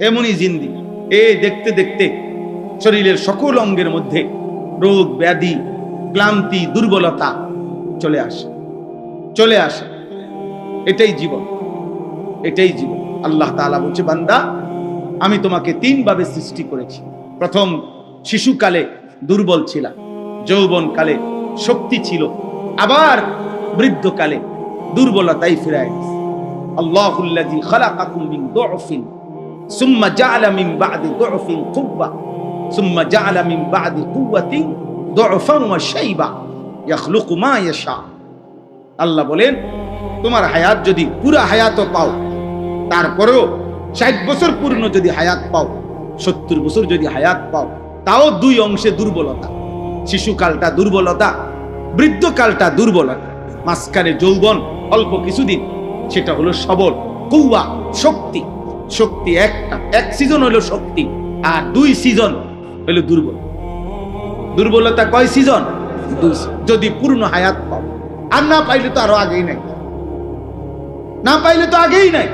এমনই জিন্দেগি। এই দেখতে দেখতে শরীরের সকল অঙ্গের মধ্যে রোগ ব্যাধি, ক্লান্তি, দুর্বলতা চলে আসে। এটাই জীবন, এটাই জীবন। আল্লাহ তাআলা বলছে, বান্দা আমি তোমাকে 3 ভাবে সৃষ্টি করেছি। প্রথম শিশুকালে দুর্বল ছিল, যৌবনকালে শক্তি ছিল, আবার বৃদ্ধকালে দুর্বলতাই ফিরে গেছে। আল্লাহুল্লাযী খালাকাকুম মিন দু'ফিন সুম্মা জাআলা মিন বা'দি দু'ফিন কুওয়া সুম্মা জাআলা মিন বা'দি কুওয়াতিন দু'ফান ওয়া শাইবা ইয়াখলুকু মা ইয়াশা। আল্লাহ বলেন, তোমার হায়াত যদি পুরো হায়াতও পাও, তারপরেও 60 বছর পূর্ণ যদি হায়াত পাও, 70 বছর যদি হায়াত পাও, তাও 2 অংশে দুর্বলতা। শিশুকালটা দুর্বলতা, বৃদ্ধকালটা দুর্বলতা, মাঝখানে যৌবন অল্প কিছুদিন, সেটা হলো সবল, কুওয়া, শক্তি। শক্তি একটা, 1 সিজন হলো শক্তি, আর 2 সিজন হলো দুর্বলতা। কয় সিজন? 2। যদি পূর্ণ হায়াত পাও, আর না পাইলে তো আরো আগেই নাই, না পাইলে তো আগেই নাই।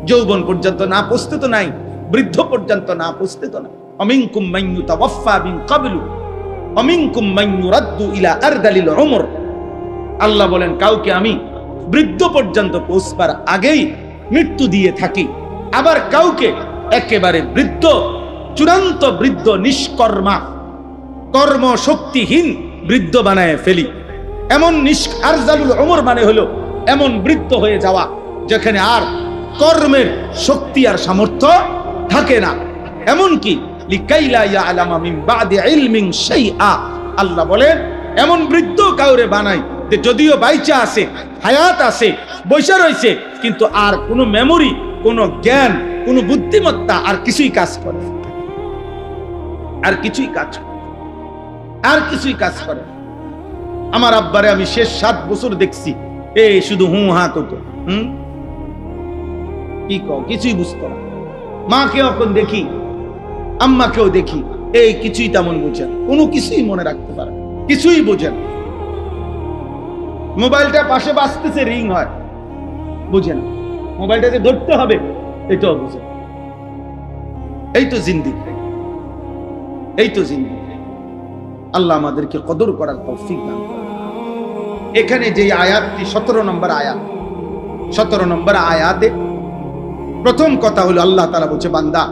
যৌবন পর্যন্ত না পৌঁছতে তো নাই, বৃদ্ধ পর্যন্ত না পৌঁছতে তো নাই। অমিনকুম মান ইউতাওয়াফা মিন ক্বাবলু অমিনকুম মান ইউরাদ্দু ইলা আরদালিল উমর। আল্লাহ বলেন, কাউকে আমি বৃদ্ধ পর্যন্ত পৌঁছবার আগেই মৃত্যু দিয়ে থাকি, আবার কাউকে একেবারে বৃদ্ধ, চূড়ান্ত বৃদ্ধ, নিষ্কর্মা, কর্ম শক্তিহীন বৃদ্ধ বানায় ফেলি। এমন আরজালুল উমর মানে হলো এমন বৃদ্ধ হয়ে যাওয়া যেখানে আর কর্মের শক্তি আর সামর্থ্য থাকে না। এমনকি লিকাইলা ইয়ালামা মিন বাদি ইলমিন শাইআ, আল্লাহ বলেন এমন বৃদ্ধ কাউরে বানাই যে যদিও বাইচা আছে, হায়াত আছে, বৈশা রয়েছে, কিন্তু আর কোনো মেমোরি, কোনো জ্ঞান, কোনো বুদ্ধিমত্তা আর কিছুই কাজ করে, আর কিছুই কাজ করে। আমার আব্বারে আমি শেষ 7 বছর দেখছি, শুধু হু হা কত, কি কও, কিছুই বুঝতো না। মাকে এখন দেখি, আম্মাকেও দেখি, কিছুই তেমন বোঝেন, কোনো কিছুই মনে রাখতে পারে, কিছুই বোঝেন। মোবাইলটা পাশে বাজতেছে, রিং হয়, বুঝেন। মোবাইলটা যে ধরতে হবে এটাও বুঝেন। এই তো জিন্দেগি। আল্লাহ আমাদেরকে কদর করার তৌফিক দান করেন। এখানে যে আয়াতটি 17 নম্বর আয়াতে প্রথম কথা হলো, আল্লাহ তাআলা বলছে, বান্দা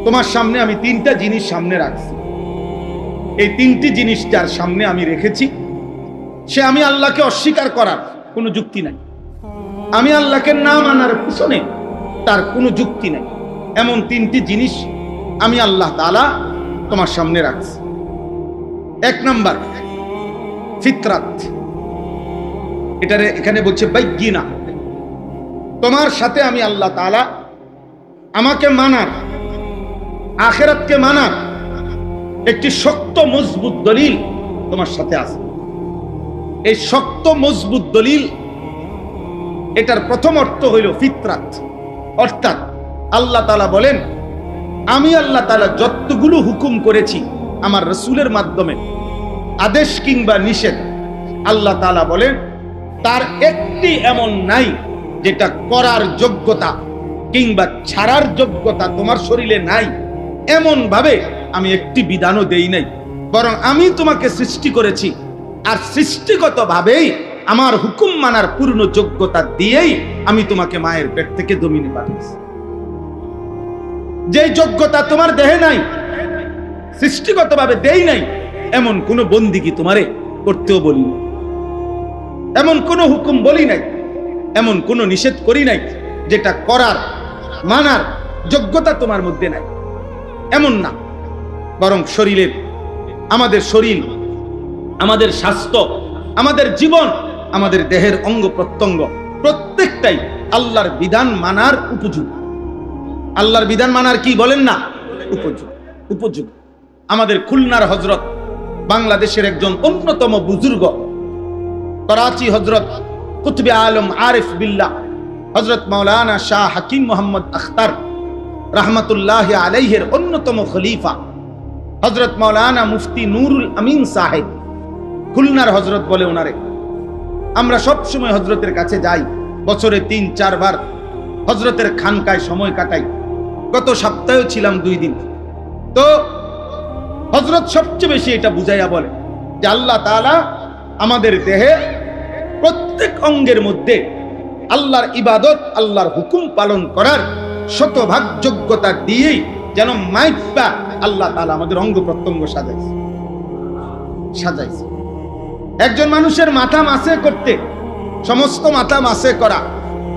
তোমার সামনে আমি 3টা জিনিস সামনে রাখছি। এই 3টি জিনিস যার সামনে আমি রেখেছি, সে আমি আল্লাহকে অস্বীকার করার কোনো যুক্তি নাই। আমি আল্লাহকে না মানার পিছনে তার কোনো যুক্তি নাই। এমন 3টি জিনিস আমি আল্লাহ তাআলা তোমার সামনে রাখছি। 1 নাম্বার ফিতরাত। এখানে বলছে বাইয়িনা, তোমার সাথে আমি আল্লাহ তাআলা আমাকে মানার, আখিরাতকে মানার একটি শক্ত মজবুত দলিল তোমার সাথে আছে। এই শক্ত মজবুত দলিল, এটার প্রথম অর্থ হইল ফিতরাত, অর্থাৎ আল্লাহ তাআলা বলেন, আমি আল্লাহ তাআলা যতগুলো হুকুম করেছি আমার রাসূলের মাধ্যমে, আদেশ কিংবা নিষেধ, আল্লাহ তাআলা বলেন তার একটি এমন নাই যেটা করার যোগ্যতা কিংবা ছাড়ার যোগ্যতা তোমার শরীরে নাই। এমন ভাবে আমি একটি বিধানও দেই নাই, বরং আমি তোমাকে সৃষ্টি করেছি, আর সৃষ্টিগত ভাবেই আমার হুকুম মানার পূর্ণ যোগ্যতা দিয়েই আমি তোমাকে মায়ের পেট থেকে জমিনে পাঠিয়েছি। যে যোগ্যতা তোমার দেহে নাই, সৃষ্টিগত ভাবে দেই নাই, এমন কোন বন্দিগি তোমারে করতেও বলি নাই, এমন কোন হুকুম বলি নাই, এমন কোন নিষেধ করি নাই যেটা করার, মানার যোগ্যতা তোমার মধ্যে নাই। এমন না, বরং আমাদের শরীর, আমাদের স্বাস্থ্য, আমাদের জীবন, আমাদের দেহের অঙ্গ প্রত্যঙ্গ প্রত্যেকটাই আল্লাহর বিধান মানার উপযোগী। আল্লাহর বিধান মানার কি বলেন না, উপযোগী। আমাদের খুলনার হযরত, বাংলাদেশের একজন অন্যতম বুজুর্গ, করাচি হযরত কুতুবে আলম আরিফ বিল্লাহ হযরত মাওলানা শাহ হাকিম মোহাম্মদ আখতার রাহমাতুল্লাহি আলাইহির অন্যতম খলিফা হযরত মাওলানা মুফতি নুরুল আমিন সাহেব, খুলনার হযরত বলে ওনারে। আমরা সব সময় হযরতের কাছে যাই, বছরে 3-4 বার হযরতের খানকায় সময় কাটাই। গত সপ্তাহেও ছিলাম 2 দিন। তো হযরত সবচেয়ে বেশি এটা বুঝাইয়া বলে যে আল্লাহ তাআলা আমাদের দেহে প্রত্যেক অঙ্গের মধ্যে আল্লাহর ইবাদত, আল্লাহর হুকুম পালন করার শতভাগ যোগ্যতা দিয়েই যেন মাইপা আল্লাহ তাআলা আমাদের অঙ্গ প্রত্যঙ্গ সাজাইছে। একজন মানুষের মাথা মাসে করতে, সমস্ত মাথা মাসে করা,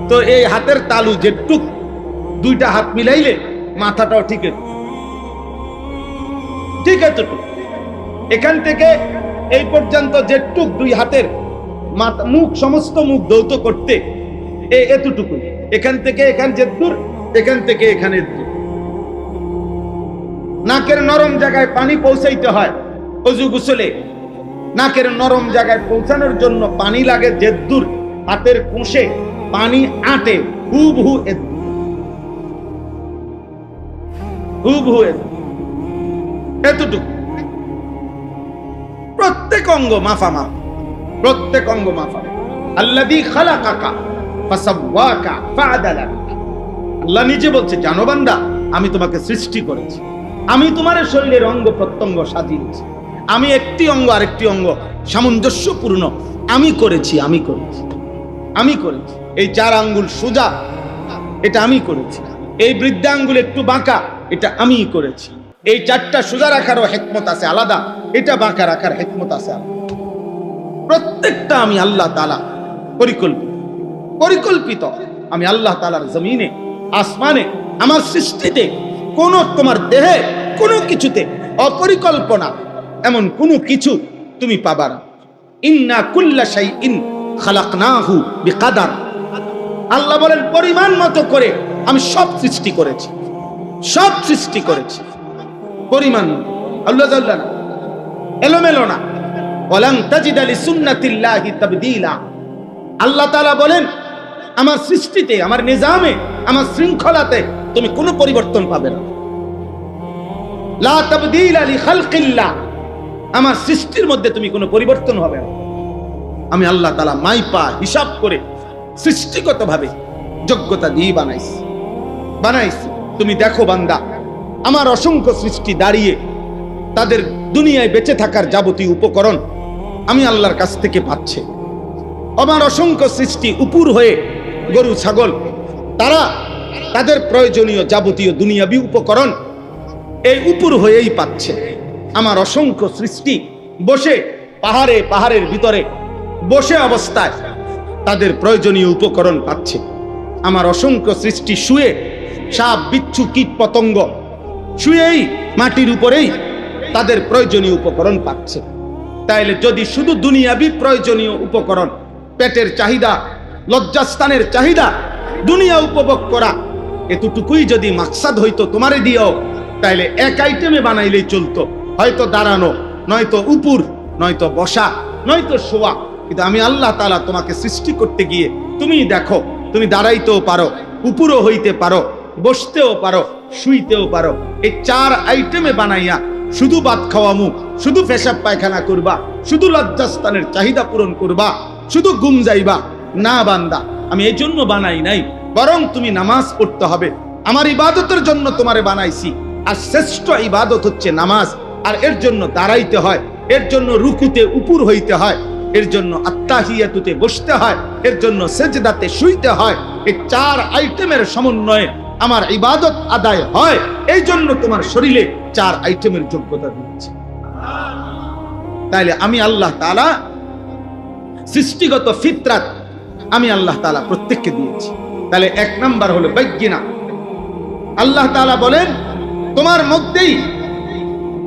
তো এই হাতের তালু যেটুক 2টা হাত মিলাইলে মাথাটাও ঠিক এতটুক, এখান থেকে এই পর্যন্ত যেটুক 2 হাতের মুখ, সমস্ত মুখ দৌত করতে এতটুকু, এখান থেকে এখান যেদূর, এখান থেকে এখানে দূর। নাকের নরম জায়গায় পানি পৌঁছাইতে হয় ওযু গোসলে, নাকের নরম জায়গায় পৌঁছানোর জন্য পানি লাগে যেদূর হাতের কোষে পানি আটে, হুবহু এতটুকু। প্রত্যেক অঙ্গ মাফামাফ, প্রত্যেক অঙ্গ মাফা। আল্লাযী খালাকাকা ফাসাওয়াকা ফাআদালাকা। আল্লাহ নিজে বলছে, জানো বান্দা, আমি তোমাকে সৃষ্টি করেছি, আমি তোমার শরীরের অঙ্গ প্রত্যঙ্গ সাজিয়েছি, আমি একটি অঙ্গ আরেকটি অঙ্গ সামঞ্জস্যপূর্ণ আমি করেছি। এই 4 আঙ্গুল সোজা, এটা আমি করেছি। এই বৃদ্ধাঙ্গুল একটু বাঁকা, এটা আমি করেছি। এই 4টা সোজা রাখারও হিকমত আছে আলাদা, এটা বাঁকা রাখার হিকমত আছে আলাদা। প্রত্যেকটা আমি আল্লাহ তাআলা পরিকল্পিত। আমি আল্লাহ তাআলার জমিনে, আসমানে, আমার সৃষ্টিতে কোন, তোমার দেহে কোনো কিছুতে অপরিকল্পনা এমন কোনো কিছু তুমি পাবা না। ইন্না কুল্লা শাইইন খালাকনাহু বিকাদার। আল্লাহ বলেন, পরিমাণ মতো করে আমি সব সৃষ্টি করেছি, পরিমাণ মতো। আল্লাহ জাল্লাহ এলোমেলো না। ওয়ালান তাজিদা লিসুন্নাতিল্লাহি তাবদীলা। আল্লাহ তাআলা বলেন, আমার সৃষ্টিতে, আমার নিজামে, আমার শৃঙ্খলাতে তুমি কোনো পরিবর্তন পাবে না। লা তাবদীলা লিখালকিল্লাহ। আমার সৃষ্টির মধ্যে তুমি কোনো পরিবর্তন হবে না। আমি আল্লাহ তাআলা মাইপা হিসাব করে সৃষ্টিগতভাবে যোগ্যতা দিয়ে বানাইছি। তুমি দেখো বান্দা, আমার অসংখ্য সৃষ্টি দাঁড়িয়ে তাদের দুনিয়ায় বেঁচে থাকার যাবতীয় উপকরণ আমি আল্লাহর কাছ থেকে পাচ্ছে। আমার অসংখ্য সৃষ্টি উপর হয়ে গরু, ছাগল, তারা তাদের প্রয়োজনীয় যাবতীয় দুনিয়াবী উপকরণ এই উপর হয়েই পাচ্ছে। আমার অসংখ্য সৃষ্টি বসে পাহাড়ের ভিতরে বসে অবস্থায় তাদের প্রয়োজনীয় উপকরণ পাচ্ছে। আমার অসংখ্য সৃষ্টি শুয়ে, সাপ, বিচ্ছু, কীট, পতঙ্গ শুয়েই মাটির উপরেই তাদের প্রয়োজনীয় উপকরণ পাচ্ছে। তাইলে যদি শুধু দুনিয়াবী প্রয়োজনীয় উপকরণ, পেটের চাহিদা, লজ্জাস্থানের চাহিদা, দুনিয়া উপভোগ করা, এতটুকুই যদি মাকসাদ হইতো তোমারে দিও, তাইলে এক আইটেমে বানাইলেই চলতো। হয়তো দাঁড়ানো, নয়তো উপর, নয়তো বসা, নয়তো শোয়া। কিন্তু আমি আল্লাহ তাআলা তোমাকে সৃষ্টি করতে গিয়ে তুমি দেখো, তুমি দাঁড়াইতেও পারো, উপরও হইতে পারো, বসতেও পারো, শুইতেও পারো। এই 4 আইটেমে বানাইয়া শুধু ভাত খাওয়ামু, শুধু পেশাব পায়খানা করবা, শুধু লজ্জাস্থানের চাহিদা পূরণ করবা, শুধু ঘুম যাইবা না বান্দা। আমি এই জন্য বানাই নাই, বরং তুমি নামাজ পড়তে হবে। আমার ইবাদতের জন্য তোমারে বানাইছি। আর শ্রেষ্ঠ ইবাদত হচ্ছে নামাজ। আর এর জন্য দাঁড়াইতে হয়, এর জন্য রুকুতে উপর হইতে হয়, এর জন্য আত্তাহিয়াতুতে বসতে হয়, এর জন্য সেজদাতে শুইতে হয়। এই 4 আইটেমের সমন্বয়ে আমার ইবাদত আদায় হয়। এই জন্য তোমার শরীরে 4 আইটেমের যোগ্যতা দিয়েছে। তাইলে আমি আল্লাহ তাআলা সৃষ্টিগত ফিতরাত আমি আল্লাহ তাআলা প্রত্যেককে দিয়েছি। তাহলে 1 নাম্বার হলো বাইয়িনা। আল্লাহ তাআলা বলেন, তোমার মধ্যেই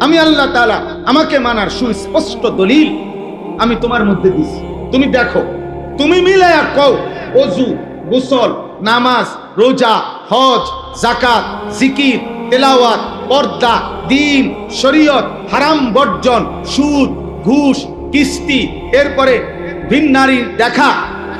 আমি আল্লাহ তাআলা আমাকে মানার সুস্পষ্ট দলিল আমি তোমার মধ্যে দিছি। তুমি দেখো, তুমি মিলায়া কও, ওযু, গোসল, নামাজ, রোজা, হজ, যাকাত, জিকির, তেলাওয়াত, পর্দা, দ্বীন, শরীয়ত, হারাম বর্জন, সুদ, ঘুষ, কিস্তি, এরপরে ভিন নারীর দেখা,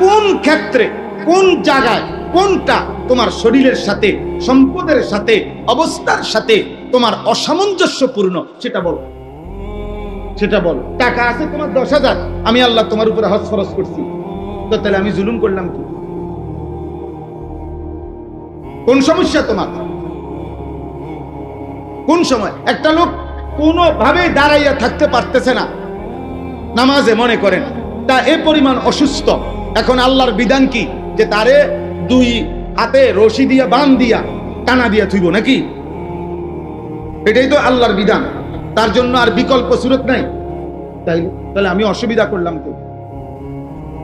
কোন ক্ষেত্রে, কোন জায়গায়, কোনটা তোমার শরীরের সাথে, সম্পদের সাথে, অবস্থার সাথে তোমার অসামঞ্জস্যপূর্ণ, সেটা বলো। টাকা আছে তোমার 10,000, আমি আল্লাহ তোমার উপরে হজ ফরজ করছি, তো তাহলে আমি জুলুম করলাম কি? কোন সমস্যা তোমার? কোন সময়? একটা লোক কোনোভাবেই দাঁড়াইয়া থাকতে পারতেছে না নামাজে, মনে করেন তা এ পরিমাণ অসুস্থ। এখন আল্লাহর বিধান কি যে তারে দুই হাতে রশি দিয়া বান দিয়া টানা দিয়া থুইব নাকি? এটাই তো আল্লাহর বিধান, তার জন্য আর বিকল্প সুরত নাই। তাহলে আমি অসুবিধা করলাম তো?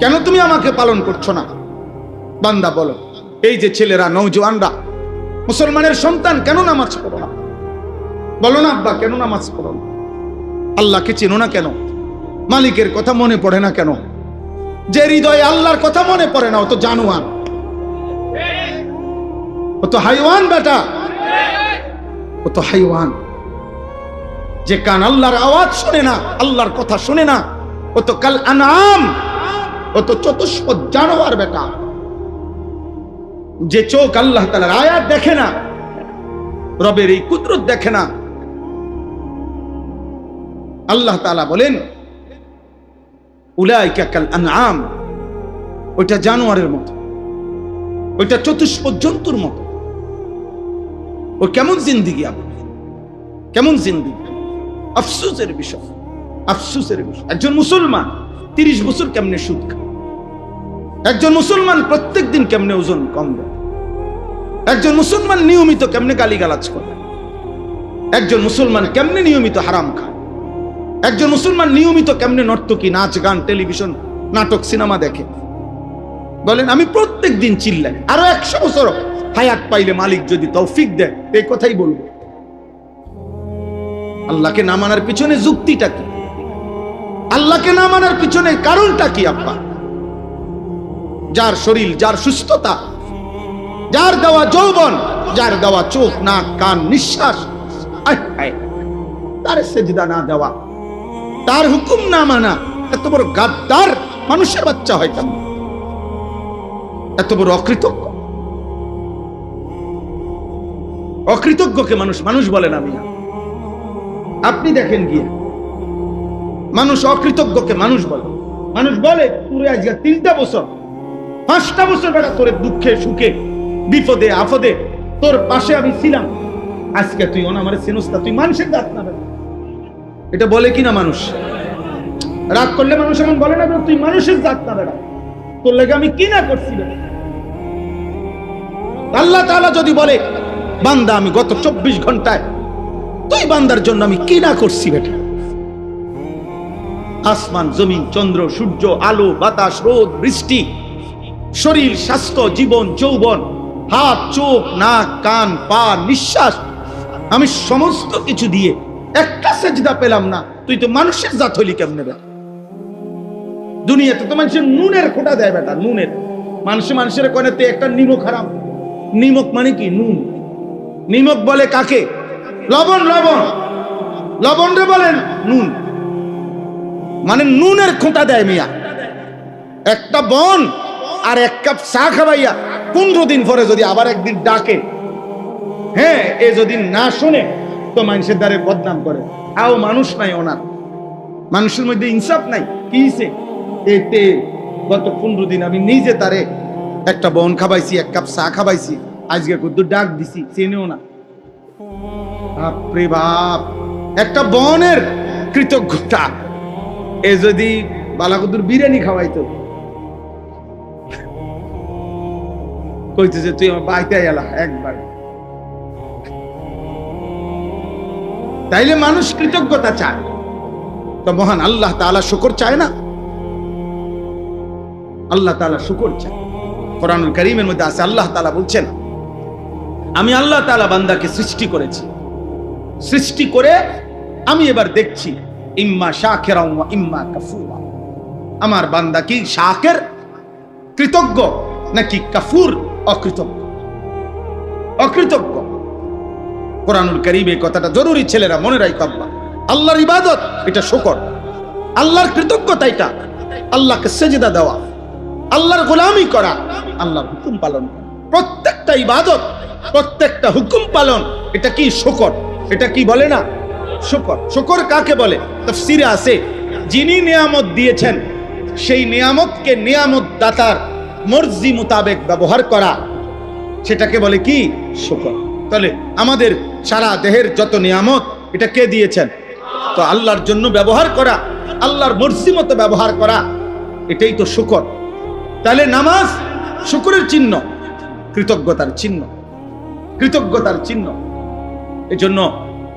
কেন তুমি আমাকে পালন করছো না? বান্দা বলো, এই যে ছেলেরা, নওজোয়ানরা, মুসলমানের সন্তান, কেন নামাজ পড়ো না? বলো না আব্বা, কেন নামাজ পড়ো না? আল্লাহকে চেনো না কেন? মালিকের কথা মনে পড়ে না কেন? যে হৃদয়ে আল্লাহর কথা মনে পড়ে না, ও তো জানোয়ার, ও তো হাইওয়ান বেটা, ও তো হাইওয়ান। যে কান আল্লাহর আওয়াজ শুনে না, আল্লাহর কথা শুনে না, ও তো কাল আনাম, ও তো চতুষ্পদ জানোয়ার বেটা। যে চোখ আল্লাহ তাআলার আয়াত দেখে না, রবের এই কুদরত দেখে না, আল্লাহ তাআলা বলেন উলাইকা কাল আনআম, ওইটা জানোয়ারের মতো, ওইটা চতুষ্পদ জন্তুর মতো। ও কেমন জিন্দেগি, কেমন জিন্দেগি! আফসোসের বিষয়, আফসোসের বিষয়। একজন মুসলমান 30 বছর কেমনে সুদ খায়? একজন মুসলমান প্রত্যেক দিন কেমনে ওজন কম দেয়? একজন মুসলমান নিয়মিত কেমনে গালিগালাজ করে? একজন মুসলমান কেমনে নিয়মিত হারাম খায়? একজন মুসলমান নিয়মিত কেমনে নর্তকী, নাচ গান, টেলিভিশন, নাটক, সিনেমা দেখে? বলেন, আমি প্রত্যেক দিন চিল্লাই। আরো 100 বছর হায়াত পাইলে মালিক যদি তৌফিক দেয়, এই কথাই বলবো। আল্লাহকে না মানার পিছনে যুক্তিটা কি? আল্লাহকে না মানার পিছনে কারণটা কি? আব্বা, যার শরীর, যার সুস্থতা, যার দেওয়া যৌবন, যার দেওয়া চোখ, নাক, কান, নিঃশ্বাস, তার সেজদা না দেওয়া, তার হুকুম না মানা, এত বড় গাদ্দার মানুষের বাচ্চা হয় কেন? এত বড় অকৃতজ্ঞ, অকৃতজ্ঞকে মানুষ বলে না। মিয়া, আপনি দেখেন গিয়ে, মানুষ অকৃতজ্ঞকে মানুষ বলে। মানুষ বলে তোরে আজকে 3টা বছর 5টা বছর বেটা তোরে দুঃখে সুখে বিপদে আপদে তোর পাশে আমি ছিলাম, আজকে তুই অনামারে চিনস না, তুই মানুষের জাত না বেটা। এটা বলে কিনা মানুষ? রাগ করলে মানুষ এমন বলে না, তুই মানুষের জাত না বেটা, তোর লাগে আমি কি না করছি বেটা। আল্লাহ তাআলা যদি বলে বান্দা আমি গত 24 ঘন্টায় তুই বান্দার জন্য আমি কি না করছি বেটা, আসমান, জমিন, চন্দ্র, সূর্য, আলো, বাতাস, রোদ, বৃষ্টি, শরীর, স্বাস্থ্য, জীবন, যৌবন, হাত, চোখ, নাক, কান, পা, নিঃশ্বাস, আমি সমস্ত কিছু দিয়ে একটা সেজদা পেলাম না, তুই তো মানুষের জাত হইলি কেমনে বেটা? দুনিয়াতে তো মানুষের নুনের খোঁটা দেয় বেটা, নুনের। মানুষের কোনেতে একটা নিমক হারাম। নিমক মানে কি? নুন। নিমক বলে কাকে? লবণ। লবণ রে বলেন নুন, মানে নুনের খোঁটা দেয়। মিয়া, একটা বন আর 1 কাপ চা খাবাইয়া 15 দিন পরে যদি আবার একদিন ডাকে, হ্যাঁ, এ যদি না শুনে তো মানুষের দ্বারে বদনাম করে। আও মানুষ নাই ওনার, মানুষের মধ্যে ইনসাফ নাই। কি হইছে? এতে গত 15 দিন আমি নিজে তারে একটা বন খাবাইছি, 1 কাপ চা খাবাইছি, আজকে কত ডাক দিছি, চেনেও না। বাপরে বাপ, একটা বনের কৃতজ্ঞতা। এ যদি বালাকুদুর বিরিয়ানি খাওয়াইতো, কইতেছে তুই আমার বাড়িতে এলা একবার, তাইলে মানুষ কৃতজ্ঞতা চায়। তো মহান আল্লাহ তাআলা শুকর চায় না? আল্লাহ তাআলা শুকর চায়। কোরআনুল কারীমের মধ্যে আছে, আল্লাহ তাআলা বলছেন, আমি আল্লাহ তাআলা বান্দাকে সৃষ্টি করেছি, সৃষ্টি করে আমি এবার দেখছি ইম্মা শাকিরা ওয়া ইম্মা কাফুরা। আমার বান্দা কি শাকির, কৃতজ্ঞ, নাকি কাফুর, অকৃতজ্ঞ? অকৃতজ্ঞ। কোরআনুল কারীমে কথাটা জরুরি, ছেলেরা মনে রাখো। আল্লাহর ইবাদত এটা শুকর, আল্লাহর কৃতজ্ঞতা এটা আল্লাহকে সেজদা দেওয়া, আল্লাহর গোলামি করা, আল্লাহর হুকুম পালন করা। প্রত্যেকটা ইবাদত, প্রত্যেকটা হুকুম পালন, এটা কি? শুকর। এটা কি বলে না? শুকর। শুকর কাকে বলে? তাফসীরে আছে, যিনি নিয়ামত দিয়েছেন সেই নিয়ামতকে নিয়ামত দাতার মর্জি মোতাবেক ব্যবহার করা, সেটাকে বলে কি? শুকর। তাহলে আমাদের সারা দেহের যত নিয়ামত এটা কে দিয়েছেন? তো আল্লাহর জন্য ব্যবহার করা, আল্লাহর মর্জি মতো ব্যবহার করা, এটাই তো শুকর। তাহলে নামাজ শুকরের চিহ্ন, কৃতজ্ঞতার চিহ্ন, কৃতজ্ঞতার চিহ্ন। এজন্য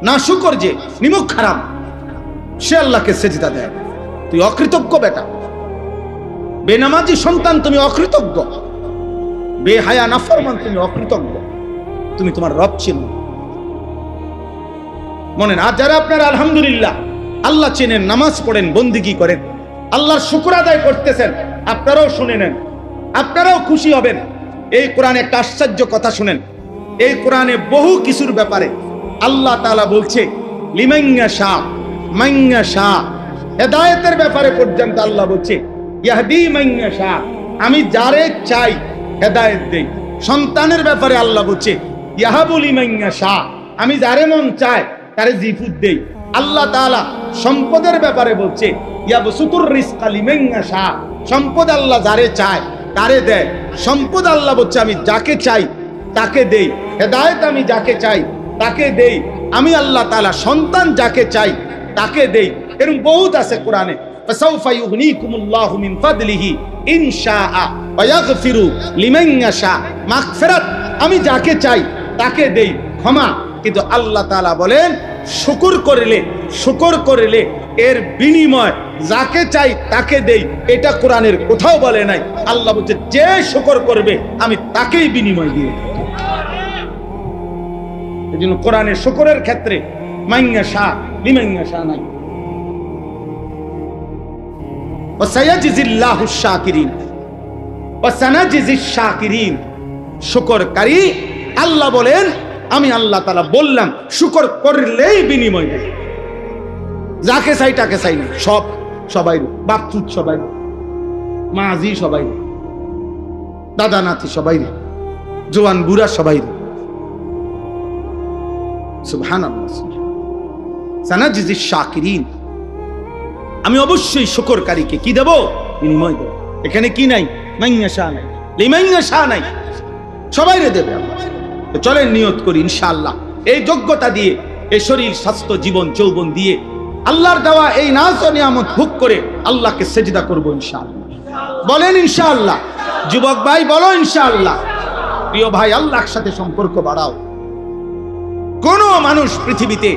না শুকর যে নিমুখ হারাম, সে আল্লাহকে সেজদা দেয়। তুই অকৃতজ্ঞ বেটা, বেনামাজি সন্তান, তুমি অকৃতজ্ঞ, বেহায়া নাফরমান, তুমি অকৃতজ্ঞ, তুমি তোমার রব চিনো মনে না। যারা আপনারা আলহামদুলিল্লাহ আল্লাহ চেনেন, নামাজ পড়েন, বন্দিগি করেন, আল্লাহর শুকর আদায় করতেছেন, আপনারাও শুনে নেন, আপনারাও খুশি হবেন। এই কোরআনে একটা আশ্চর্য কথা শুনেন। এই কোরআনে বহু কিছুর ব্যাপারে আল্লাহ তাআলা বলছে লিমান শাআ মান শাআ, হেদায়েতের ব্যাপারে পর্যন্ত আল্লাহ বলছে ইয়াহদি মান শাআ, আমি যারে চাই হেদায়েত দেই। সন্তানের ব্যাপারে আল্লাহ বলছে ইয়াহাবু লিমান শাআ, আমি যারে মন চায় তারে জিফুত দেই। আল্লাহ তাআলা সম্পদের ব্যাপারে বলছে ইয়াবসুতুর রিজকা লিমান শাআ, সম্পদ আল্লাহ যারে চায় তারে দেয়। সম্পদ আল্লাহ বলছে আমি যাকে চাই তাকে দেই, হেদায়েত আমি যাকে চাই তাকে দেই। আমি আল্লাহ তাআলা সন্তান যাকে চাই তাকে দেই। এরকম বহুত আছে কোরআনে। ফাসাউফা ইউগনিকুমুল্লাহু মিন ফাদলিহি ইন শাআ ওয়া ইয়াগফিরু লিমান ইয়াশা, মাগফিরাত আমি যাকে চাই তাকে দেই, ক্ষমা। কিন্তু আল্লাহ তাআলা বলেন শুকর করলে, শুকর করলে এর বিনিময় যাকে চাই তাকে দেই। এটা কোরআনের কোথাও বলে নাই। আল্লাহ বলছে যে শুকর করবে আমি তাকেই বিনিময় দিয়ে দেব। এজন্য কোরআনের শুকরের ক্ষেত্রে মাইয়া শাহ লিমাইয়া শাহ নাই। ওয়াসায়াজিল্লাহু শাকিরিন ওয়াসানাজিজ শাকিরিন, শুকরকারী আল্লাহ বলেন আমি আল্লাহ তাআলা বললাম শুকর করলেই বিনিময় দেব। যাকে চাই তাকে চাই না, সব সবাই, বাপচুত সবাই, মাঝি সবাই, দাদা নাতি সবাই, জোয়ান বুড়া সবাই। সুবহানাল্লাহ, সানাজিজ শাকিরিন, আমি অবশ্যই শুকরকারীকে কি দেব? বিনিময় দেব। এখানে কি নাই? মাইয়া শাহ নাই, লিমাইয়া শাহ নাই, সবাইরে দেবে আল্লাহ। চলেন নিয়ত করি ইনশাআল্লাহ এই যোগ্যতা দিয়ে, এই শরীর স্বাস্থ্য জীবন যৌবন দিয়ে আল্লাহর দেওয়া এই নাজ ও নিয়ামত ভোগ করে আল্লাহকে সেজদা করব ইনশাআল্লাহ। বলেন ইনশাআল্লাহ। যুবক ভাই বলো ইনশাআল্লাহ। প্রিয় ভাই, আল্লাহর সাথে সম্পর্ক বাড়াও। কোন মানুষ পৃথিবীতে,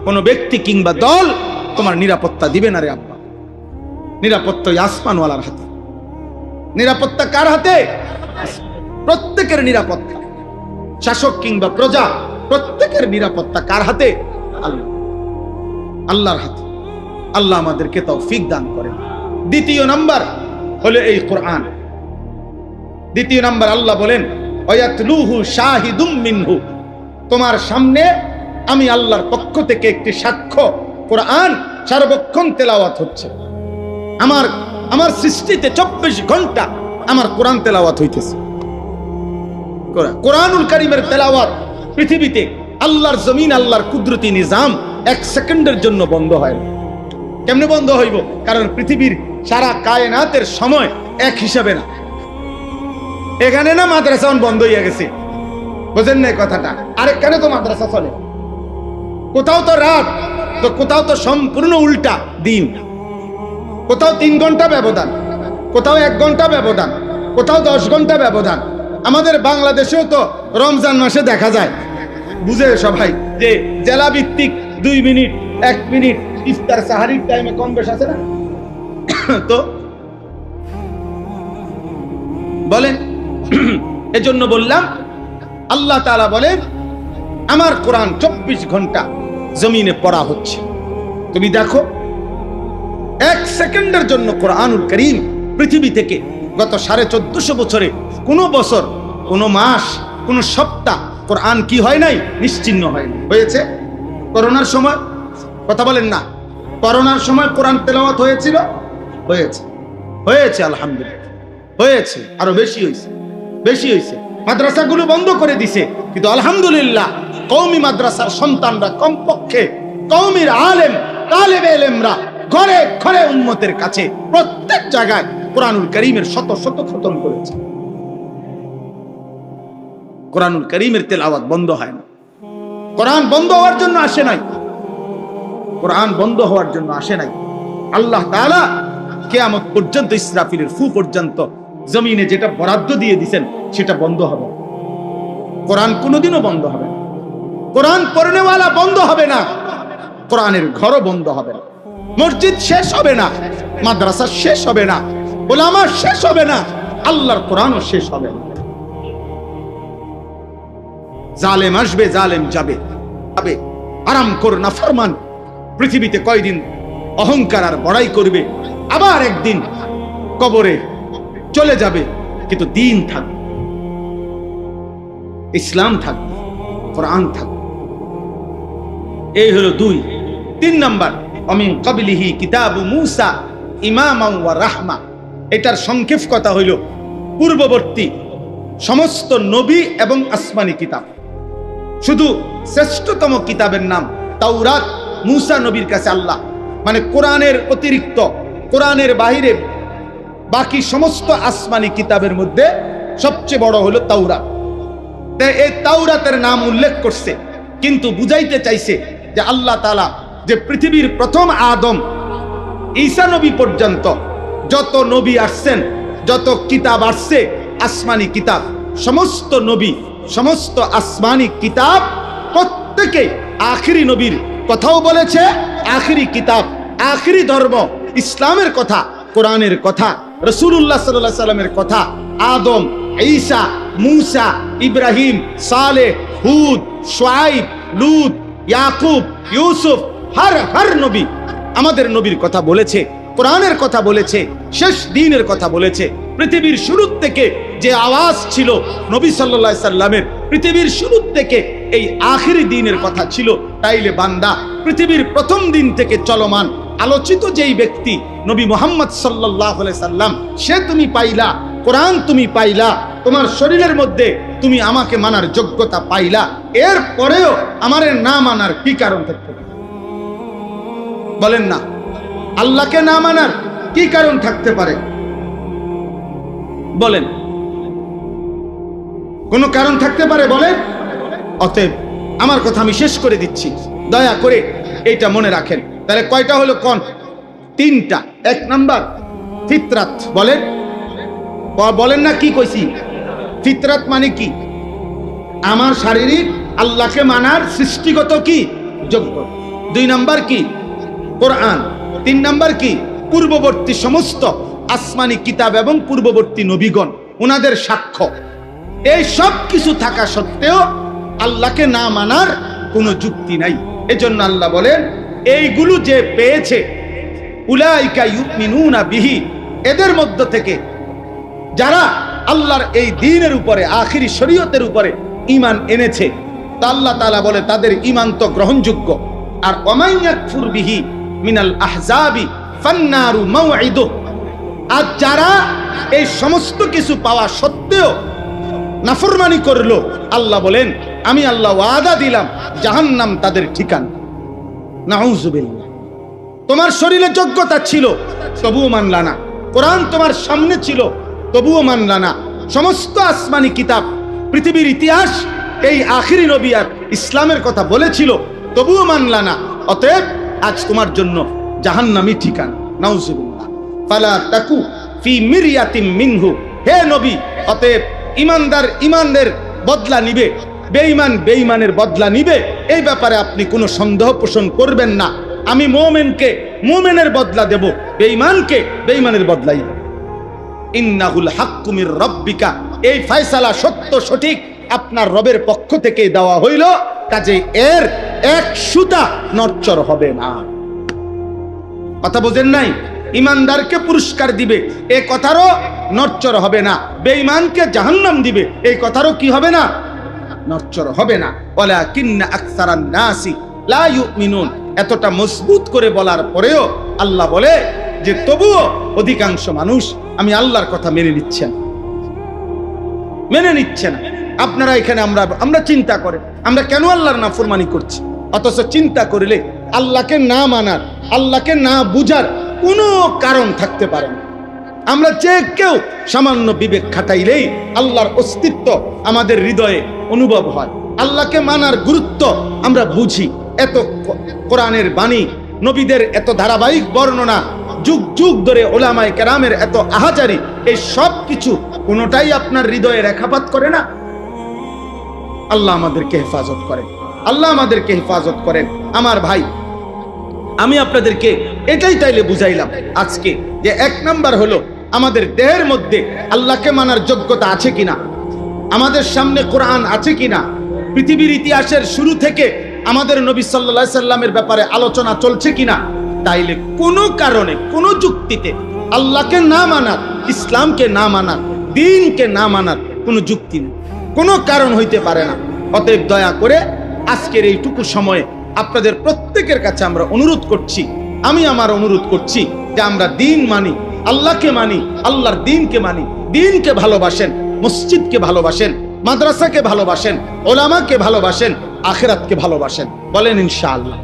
কোন ব্যক্তি কিংবা দল তোমার নিরাপত্তা দিবে না রে আব্বা। নিরাপত্তা আসমানওয়ালার হাতে। নিরাপত্তা কার হাতে? প্রত্যেকের নিরাপত্তা, শাসক কিংবা প্রজা, প্রত্যেকের নিরাপত্তা কার হাতে? আল্লাহ, আল্লাহর হাতে। আল্লাহ আমাদেরকে তৌফিক দান করেন। দ্বিতীয় নাম্বার হলো এই কোরআন। দ্বিতীয় নাম্বার আল্লাহ বলেন ওয়ায়াতলুহু শাহিদুম মিনহু, তোমার সামনে আমি আল্লাহর পক্ষ থেকে একটি সাক্ষ্য, কোরআন সার্বক্ষণ তেলাওয়াত হচ্ছে। আমার সৃষ্টিতে 24 ঘন্টা আমার কোরআন তেলাওয়াত হইতেছে। কোরআনুল কারীমের তেলাওয়াত পৃথিবীতে আল্লাহর জমিন, আল্লাহর কুদরতি নিজাম 1 সেকেন্ডের জন্য বন্ধ হয় না। কেমনে বন্ধ হইব? কারণ পৃথিবীর সারা কায়নাতের সময় এক হিসাবে না। এখানে না মাদ্রাসা বন্ধ হইয়া গেছে, বুঝেন না কথাটা? আরেকখানে তো মাদ্রাসা চলে। কোথাও তো রাত, তো কোথাও তো সম্পূর্ণ উল্টা দিন। কোথাও 3 ঘন্টা ব্যবধান, কোথাও 1 ঘন্টা ব্যবধান, কোথাও 10 ঘন্টা ব্যবধান। আমাদের বাংলাদেশেও তো রমজান মাসে দেখা যায়, বুঝে সবাই, যে জেলা ভিত্তিক 2 মিনিট 1 মিনিট ইফতার সাহারির টাইমে কম বেশ আছে না? তো বলেন, এজন্য বললাম আল্লাহ তাআলা বলেন আমার কোরআন 24 ঘন্টা জমিনে পড়া হচ্ছে। তুমি দেখো 1 সেকেন্ডের জন্য কোরআনুল কারীম পৃথিবী থেকে গত 1450 বছরে কোন বছর, কোন মাস, কোন সপ্তাহ কোরআন কি হয় নাই? নিশ্চিহ্ন হয় নাই। হয়েছে? করোনার সময় কথা বলেন না, করোনার সময় কোরআন তেলাওয়াত হয়েছিল? হয়েছে, হয়েছে, আলহামদুলিল্লাহ হয়েছে। আরো বেশি হয়েছে, বেশি হয়েছে। মাদ্রাসাগুলো বন্ধ করে দিছে, কিন্তু আলহামদুলিল্লাহ কওমি মাদ্রাসার সন্তানরা, কমপক্ষে কওমির আলেম তালেবে ইলমরা ঘরে ঘরে উম্মতের কাছে প্রত্যেক জায়গায় কোরআনুল কারীমের শত শত খতম করেছে। কোরআনুল কারীমের তেলাওয়াত বন্ধ হয় না। কোরআন বন্ধ হওয়ার জন্য আসে নাই, কোরআন বন্ধ হওয়ার জন্য আসে নাই। আল্লাহ তাআলা কিয়ামত পর্যন্ত, ইসরাফিলের ফু পর্যন্ত জমিনে যেটা বরাদ্দ দিয়ে দিবেন সেটা বন্ধ হবে না। কোরআন কোনোদিনও বন্ধ হবে না। কোরআন পড়নেওয়ালা বন্ধ হবে না, কোরআনের ঘরও বন্ধ হবে না। মসজিদ শেষ হবে না, মাদ্রাসা শেষ হবে না, উলামা শেষ হবে না, আল্লাহর কোরআনও শেষ হবে না। জালেম আসবে, জালেম যাবে, আরাম কর না ফরমান পৃথিবীতে কয়দিন অহংকার আর বড়াই করবে, আবার একদিন কবরে চলে যাবে, কিন্তু দ্বীন থাকবে, ইসলাম থাকবে, কোরআন থাকবে। এই হলো 2। 3 নাম্বার, অমিন কাবলিহি কিতাবু মূসা ইমামান ওয়া রাহমা। এটার সংক্ষেপ কথা হইল পূর্ববর্তী সমস্ত নবী এবং আসমানি কিতাব। শুধু শ্রেষ্ঠতম কিতাবের নাম তাওরাত মূসা নবীর কাছে আল্লাহ, মানে কোরআনের অতিরিক্ত, কোরআনের বাহিরে বাকি সমস্ত আসমানি কিতাবের মধ্যে সবচেয়ে বড় হলো তাওরাত। তাই এই তাওরাতের নাম উল্লেখ করছে, কিন্তু বুঝাইতে চাইছে যে আল্লাহ তাআলা যে পৃথিবীর প্রথম আদম ঈসা নবী পর্যন্ত যত নবী আসছেন, যত কিতাব আসছে আসমানি কিতাব, সমস্ত নবী, সমস্ত আসমানি কিতাব প্রত্যেকে আখিরি নবীর কথাও বলেছে, আখিরি কিতাব, আখিরি ধর্ম ইসলামের কথা, কোরআনের কথা, রাসূলুল্লাহ সাল্লাল্লাহু আলাইহি সাল্লামের কথা, আদম, ঈসা, মূসা, ইব্রাহিম, সালেহ, হুদ, শুআইব, লূত, ইয়াকুব, ইউসুফ, হর নবী আমাদের নবীর কথা বলেছে, কোরআনের কথা বলেছে, শেষ দিনের কথা বলেছে। পৃথিবীর শুরু থেকে যে আওয়াজ ছিল নবী সাল্লাল্লাহু আলাইহি সাল্লামের, পৃথিবীর শুরু থেকে এই আখিরি দিনের কথা ছিল। তাইলে বান্দা, পৃথিবীর প্রথম দিন থেকে চলমান আলোচিত যেই ব্যক্তি নবী মুহাম্মদ সাল্লাল্লাহু আলাইহি সাল্লাম, সে তুমি পাইলা, কোরআন তুমি পাইলা, তোমার শরীরের মধ্যে তুমি আমাকে মানার যোগ্যতা পাইলা, এর পরেও আমারে না মানার কি কারণ থাকতে পারে? বলেন না, আল্লাহকে না মানার কি কারণ থাকতে পারে? বলেন, কোন কারণ থাকতে পারে? বলেন। অতএব আমার কথা আমি শেষ করে দিচ্ছি, দয়া করে এইটা মনে রাখেন। তাহলে কয়টা হলো? কোন 3টা। 1 নাম্বার ফিতরাত। বলেন, বলেন না, কি কইছি? ফিতরাত মানে কি? আমার শারীরিক আল্লাহকে মানার সৃষ্টিগত কি যোগ্য। 2 নাম্বার কি? কোরআন। 3 নাম্বার কি? পূর্ববর্তী সমস্ত আসমানি কিতাব এবং পূর্ববর্তী নবীগণ, ওনাদের সাক্ষ্য। এই সব কিছু থাকা সত্ত্বেও আল্লাহকে না মানার কোনো যুক্তি নাই। এজন্য আল্লাহ বলেন, এইগুলো যে পেয়েছে, উলাইকা ইউমিনুনা বিহি, এদের মধ্য থেকে যারা আল্লাহর এই দ্বীনের উপরে, আখিরি শরীয়তের উপরে ঈমান এনেছে, তা আল্লাহ তাআলা বলে তাদের ঈমান তো গ্রহণযোগ্য। আর ওয়ামান ইয়াকফুর বিহি মিনাল আহজাবি ফান্নারু মাওঈদুহ, আর যারা এই সমস্ত কিছু পাওয়া সত্ত্বেও নাফরমানি করলো, আল্লাহ বলেন আমি আল্লাহ ওয়াদা দিলাম জাহান্নাম তাদের ঠিকানা। নাউযুবিল্লাহ। তোমার শরীরে যোগ্যতা ছিল, তবুও মানলা না। কোরআন তোমার সামনে ছিল, তবুও মানলা না। সমস্ত আসমানি কিতাব, পৃথিবীর ইতিহাস এই আখিরি নবী আর ইসলামের কথা বলেছিল, তবুও মানলা না। অতএব আজ তোমার জন্য জাহান্নামই ঠিকানা। নাউযুবিল্লাহ। ফালা তাকু ফি মিরয়াতিম মিনহু, হে নবী, অতএব ইমানদার ইমানের বদলা নিবে, বেঈমান বেঈমানের বদলা নিবে, এই ব্যাপারে আপনি কোনো সন্দেহ পোষণ করবেন না। আমি মুমিনকে মুমিনের বদলা দেব, বেঈমানকে বেঈমানের বদলাই দেব। ইন্নাহুল হাক্কু মির রাব্বিকা, এই ফয়সালা সত্য সঠিক আপনার রবের পক্ষ থেকে দেওয়া হইল, কাজে এর এক সুতা নড়চড় হবে না। কথা বুঝেন নাই? ইমানদারকে পুরস্কার দিবে, এই কথারও নড়চড় হবে না। বেঈমানকে জাহান্নাম দিবে, এই কথারও কি হবে না? নড়চড় হবে না। ওয়ালাকিন্না আকসারান নাসি লা ইউমিনুন, এতটা মজবুত করে বলার পরেও আল্লাহ বলে যে তবুও অধিকাংশ মানুষ আমি আল্লাহর কথা মেনে নিচ্ছে না। আপনারা এখানে আমরা চিন্তা করে আমরা কেন আল্লাহর নাফরমানি করছি, অথচ চিন্তা করলে আল্লাহকে না মানার, আল্লাহকে না বুঝার কোনো কারণ থাকতে পারে না। আমরা যে কেউ সামান্য বিবেক খাটাইলেই আল্লাহর অস্তিত্ব আমাদের হৃদয়ে অনুভব হয়, আল্লাহকে মানার গুরুত্ব আমরা বুঝি। এত কোরআনের বাণী, নবীদের এত ধারাবাহিক বর্ণনা, যুগ যুগ ধরে ওলামায়ে কেরামের এত আহাজারি, এই সব কিছু কোনোটাই আপনার হৃদয়ে রেখাপাত করে না। আল্লাহ আমাদেরকে হেফাজত করেন, আল্লাহ আমাদেরকে হেফাজত করেন। আমার ভাই, আমি আপনাদেরকে এটাই তাইলে বুঝাইলাম আজকে, যে এক নাম্বার হলো আমাদের দেহের মধ্যে আল্লাহকে মানার যোগ্যতা আছে কিনা, আমাদের সামনে কোরআন আছে কিনা, পৃথিবীর ইতিহাসের শুরু থেকে আমাদের নবী সাল্লাল্লাহু আলাইহি সাল্লামের ব্যাপারে আলোচনা চলছে কিনা। তাইলে কোনো কারণে, কোনো যুক্তিতে আল্লাহকে না মানার, ইসলামকে না মানার, দ্বীনকে না মানার কোনো যুক্তি নেই, কোনো কারণ হইতে পারে না। অতএব দয়া করে আজকের এইটুকু সময়ে আপনাদের প্রত্যেকের কাছে আমরা অনুরোধ করছি, আমি আমার অনুরোধ করছি যে আমরা দ্বীন মানি, আল্লাহকে মানি, আল্লাহর দ্বীনকে মানি। দ্বীনকে ভালোবাসেন, মসজিদকে ভালোবাসেন, মাদ্রাসাকে ভালোবাসেন, ওলামাকে ভালোবাসেন, আখিরাতকে ভালোবাসেন। বলেন ইনশাআল্লাহ।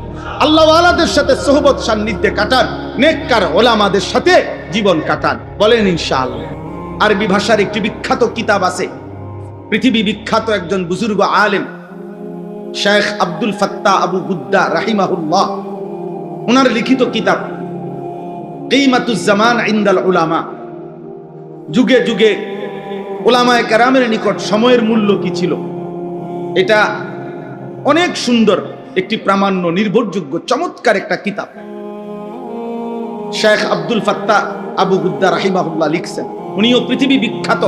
আল্লাহওয়ালাদের সাথে সোহবত সান্নিধ্যে কাটান, নেককার ওলামাদের সাথে জীবন কাটান। বলেন ইনশাআল্লাহ। আরবি ভাষার একটি বিখ্যাত কিতাব আছে, পৃথিবী বিখ্যাত একজন বুজুর্গ আলেম শেখ আব্দুল ফাত্তাহ আবু গুদ্দা রাহিমাহুল্লাহ, ওনার লিখিত কিতাব কিমাতুজ জামান ইনদাল উলামা। যুগে যুগে উলামায়ে কেরামের নিকট সময়ের মূল্য কি ছিল, এটা অনেক সুন্দর একটি প্রামাণ্য, নির্ভরযোগ্য, চমৎকার একটা কিতাব শেখ আব্দুল ফাত্তাহ আবু গুদ্দা রাহিমাহুল্লাহ লিখছেন। উনিও পৃথিবী বিখ্যাত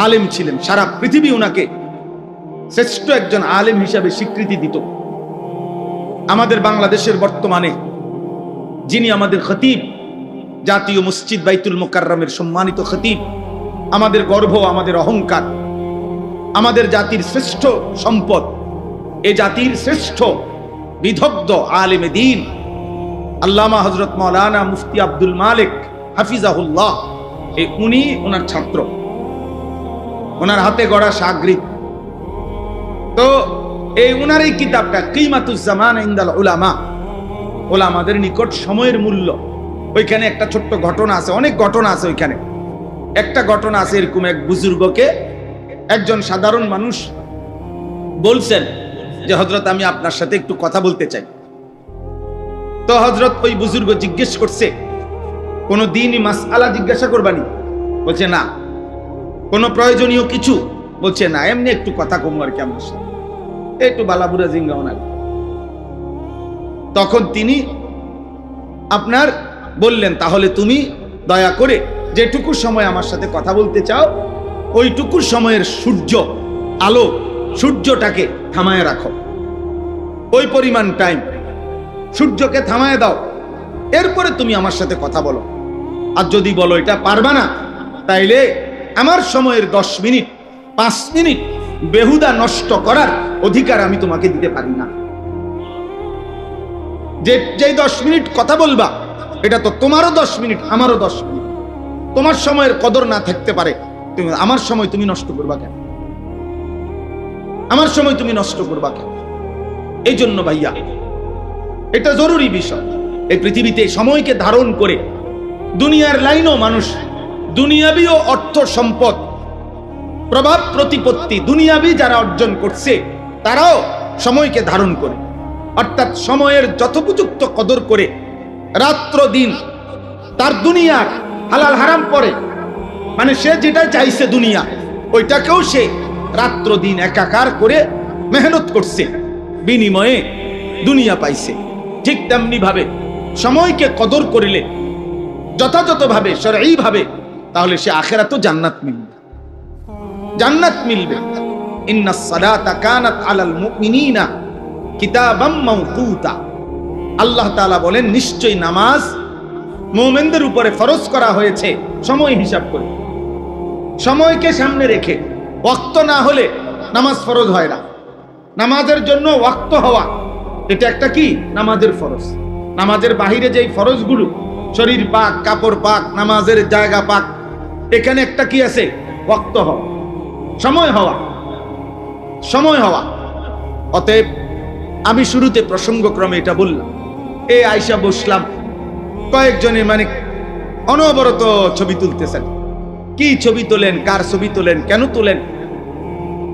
আলেম ছিলেন, সারা পৃথিবী উনাকে শ্রেষ্ঠ একজন আলেম হিসাবে স্বীকৃতি দিত। আমাদের বাংলাদেশের বর্তমানে যিনি আমাদের খতিব, জাতীয় মসজিদ বাইতুল মোকাররমের সম্মানিত খতিব, আমাদের গর্ব, আমাদের অহংকার, আমাদের জাতির শ্রেষ্ঠ সম্পদ, এ জাতির শ্রেষ্ঠ বিদগ্ধ আলেমে দ্বীন আল্লামা হযরত মাওলানা মুফতি আব্দুল মালিক হাফিজাহুল্লাহ, উনি ওনার ছাত্র, ওনার হাতে গড়া শাগরিদ। তো এই ওনার এই কিতাবটা কিমাতুজ জামান ইনদাল উলামা, ওলামাদের নিকট সময়ের মূল্য, ওইখানে একটা ছোট্ট ঘটনা আছে, অনেক ঘটনা আছে ওইখানে। একটা ঘটনা আছে, এরকম এক বুজুর্গকে একজন সাধারণ মানুষ বলছেন যে হযরত আমি আপনার সাথে একটু কথা বলতে চাই। তো হযরত ওই বুজুর্গ জিজ্ঞেস করছে, কোন দ্বীনি মাসআলা জিজ্ঞাসা করবানি? বলছে না। কোন প্রয়োজনীয় কিছু? বলছে না, এমনি একটু কথা কমু আর কি, আমার সাথে একটু বালাবুরা জিঙ্গাও না। তখন তিনি আপনার বললেন, তাহলে তুমি দয়া করে যেটুকু সময় আমার সাথে কথা বলতে চাও, ওইটুকু সময়ের সূর্য আলো, সূর্যটাকে থামায় রাখো, ওই পরিমাণ টাইম সূর্যকে থামায় দাও, এরপরে তুমি আমার সাথে কথা বলো। আর যদি বলো এটা পারবা না, তাইলে আমার সময়ের 10 মিনিট 5 মিনিট বেহুদা নষ্ট করার অধিকার আমি তোমাকে দিতে পারি না। যে 10 মিনিট কথা বলবা, এটা তো তোমারও 10 মিনিট, আমারও 10 মিনিট। তোমার সময়ের কদর না থাকতে পারে, তুমি আমার সময় তুমি নষ্ট করবা কেন? আমার সময় তুমি নষ্ট করবা কেন? এই জন্য ভাইয়া, এটা জরুরি বিষয়। এই পৃথিবীতে সময়কে ধারণ করে দুনিয়ার লাইনও মানুষ দুনিয়াবি ও অর্থ সম্পদ, প্রভাব প্রতিপত্তি দুনিয়াবি যারা অর্জন করছে, তারাও সময়কে ধারণ করে, অর্থাৎ সময়ের যথোপযুক্ত কদর করে রাত্র দিন তার দুনিয়ার হালাল হারাম পরে, মানে সে যেটা চাইছে দুনিয়া, ওইটাকেও সে রাত্র দিন একাকার করে মেহনত করছে, বিনিময়ে দুনিয়া পাইছে। ঠিক তেমনি ভাবে সময়কে কদর করিলে যথাযথভাবে, শরঈ ভাবে, তাহলে সে আখিরাতেও জান্নাত মিলবে, জান্নাত মিলবে। ইন্নাস সালাতা কানাত আলাল মুমিনিনা কিতাবাম মাওকুতা। আল্লাহ তাআলা বলেন, নিশ্চয়ই নামাজ মুমিনদের উপরে ফরজ করা হয়েছে সময় হিসাব করে, সময়কে সামনে রেখে। ওয়াক্ত না হলে নামাজ ফরজ হয় না। নামাজের জন্য ওয়াক্ত হওয়া, এটা একটা কি? নামাজের ফরজ। নামাজের বাহিরে যেই ফরজগুলো, শরীর পাক, কাপড় পাক, নামাজের জায়গা পাক, এখানে একটা কি আছে? ওয়াক্ত হওয়া, সময় হওয়া, সময় হওয়া। অতএব আমি শুরুতে প্রসঙ্গক্রমে এটা বললাম। এই আয়সা বসলাম, কয়েকজনে মানে অনবরত ছবি তুলতেছেন। কি ছবি তোলেন, কার ছবি তোলেন, কেন তোলেন,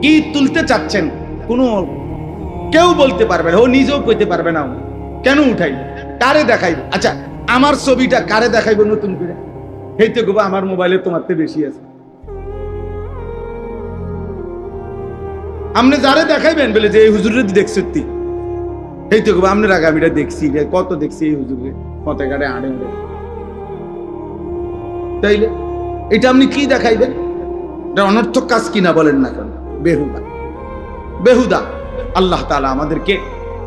কি তুলতে চাচ্ছেন কোনো কেউ বলতে পারবে না, ও নিজেও কইতে পারবে না কেন উঠাইব, কারে দেখাইব। আচ্ছা আমার ছবিটা কারে দেখাইব নতুন করে? এইতে গো আমার মোবাইলে তোমার থেকে বেশি আছে। আপনি যারে দেখাইবেন বলে যে এই হুজুরের দেখছি, এইতে গো আপনার আগে আমি দেখছি, কত দেখছি এই হুজুরে পথে ঘাটে আড়ে আড়ে। তাইলে এটা আপনি কি দেখাইবেন? এটা অনর্থক কাজ কিনা বলেন না কেন? বেহুদা, বেহুদা। আল্লাহ তাআলা আমাদেরকে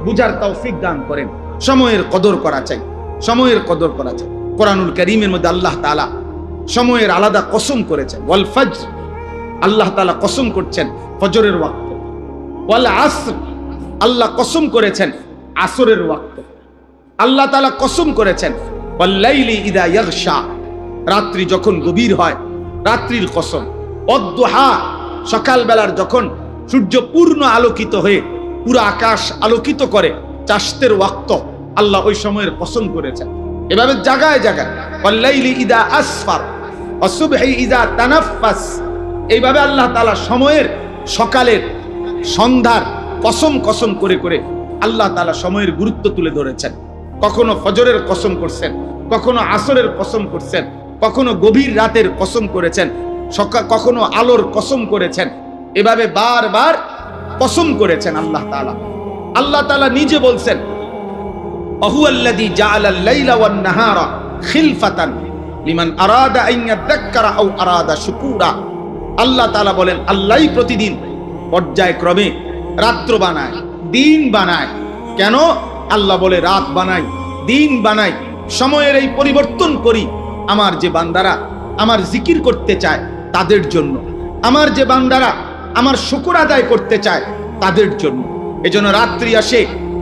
বুঝার তৌফিক দান করেন। সময়ের কদর করা চাই, সময়ের কদর করা চাই। কোরআনুল কারীমের মধ্যে আল্লাহ তাআলা সময়ের আলাদা কসম করেছেন। ওয়াল ফজর, আল্লাহ তাআলা কসম করছেন ফজরের ওয়াক্ত। ওয়াল আসর, আল্লাহ কসম করেছেন আসরের ওয়াক্ত। আল্লাহ তাআলা কসম করেছেন ওয়াল লাইলি ইযা ইয়াগশা, রাত্রি যখন গভীর হয়, রাত্রির কসম। অদ্দুহা, সকাল বেলার যখন সূর্য পূর্ণ আলোকিত হয়ে পুরো আকাশ আলোকিত করে, চাশতের ওয়াক্ত, আল্লাহ ওই সময়ের কসম করেছেন। এভাবে জায়গায় জায়গায় ওয়াল লাইলি ইযা আসফার ওয়াস সুবহি ইযা তানাফফাস, এইভাবে আল্লাহ তাআলা সময়ের, সকালের, সন্ধ্যার কসম কসম করে করে আল্লাহ তাআলা সময়ের গুরুত্ব তুলে ধরেছেন। কখনো ফজরের কসম করছেন, কখনো আসরের কসম করছেন, কখনো গভীর রাতের কসম করেছেন, কখনো আলোর কসম করেছেন। এভাবে বারবার কসম করেছেন আল্লাহ তাআলা। আল্লাহ তাআলা নিজে বলছেন আহুয়াল্লাযী জাআলাল লাইলা ওয়ান নাহারা খিলফাতান লিমান আরাদা আন ইয়াযাক্কারা আও আরাদা শুকুরা। আল্লাহ তাআলা বলেন আল্লাহই প্রতিদিন পর্যায়ক্রমে রাত্র বানায়, দিন বানায়। কেন? আল্লাহ বলে রাত বানাই, দিন বানাই, সময়ের এই পরিবর্তন করি আমার যে বান্দারা আমার জিকির করতে চায় তাদের জন্য, আমার যে বান্দারা আমার শুকর আদায় করতে চায় তাদের জন্য। এজন্য রাত্রি আসে